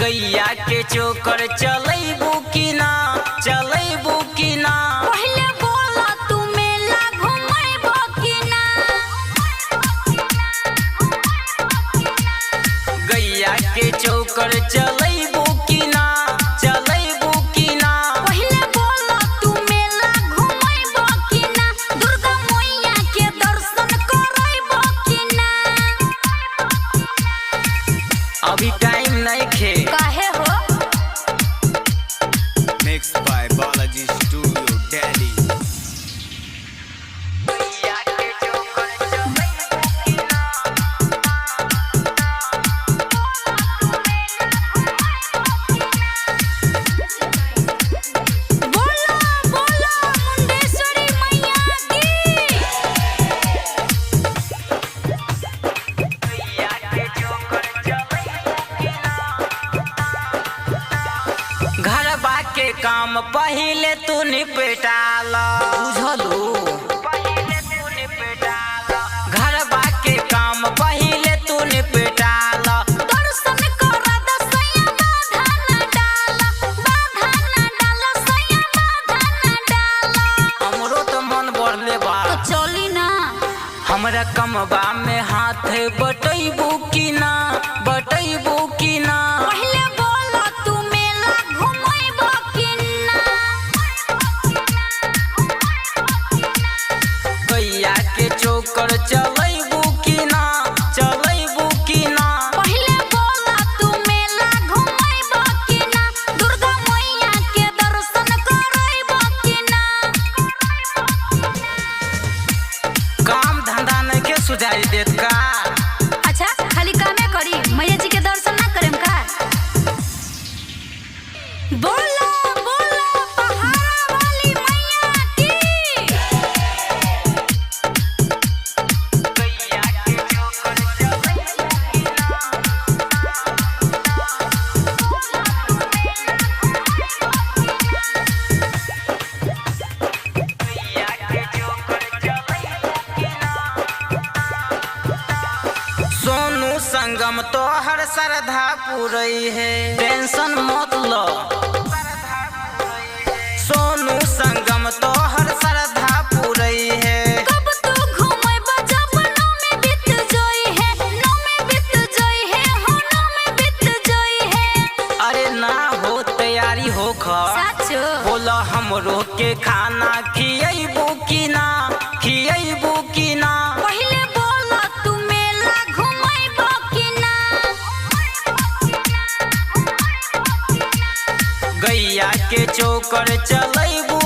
गैया के चोकर चलैबू की ना, चलैबू की ना। पहले बोला तू मेला घुमैबो की ना। गैया के चोकर चलैबू की ना, चलैबू की ना। पहले बोला तू मेला घुमैबो की ना। दुर्गा मैया के दर्शन करैबो की ना। अभी टाइम नहीं खे। काहे हो? Mixed by Balaji Studio, Delhi. गैया के चोकर चलैबू की ना। बोला बोला मुंडेश्वरी मैया की। गैया के चोकर चलैबू की ना। घरबा के काम पहिले तू निपटाल, बुझलू? घरबा के काम पहिले तू निपटाल। दर्शन करा दसैया बाधा न डाला, बाधा न डाला सैया बाधा न डाला। हमरो तो मन बढ़ले बा। तो चली ना। हमरा कमबा में हाथ बटैबू की ना, बटैबू की ना। पहले बोला तू मेला घुमैबो की ना। गैया के चोकर चलैबू की ना, चलैबू की ना। पहले बोला तू मेला घुमैबो की ना। दुर्गा मैया के दर्शन करैबो की ना। काम धंधा नहीं के सुझाई देत का। अच्छा खाली कामे करी, मैया जी के दर्शन ना करेम का? बोला बोला पहाड़ा वाली मैया की। गैया के चोकर चलैबू की ना। गैया के चोकर चलैबू की ना। सोनू संगम तो हर श्रद्धा पूरई है, टेंशन मत लो। सोनू संगम तो हर श्रद्धा पूरई है। कब तू घुमैबो जब नौ में बीत जोई है, नौ में बीत जोई है, हो नौ में बीत जोई है। अरे ना हो तैयारी हो ख। साचो बोला हमरो के खाना खियैबू की ना, खियैबू की ना। पहले बोला तू मेला घुमैबो की ना। गैया के चोकर चलैबू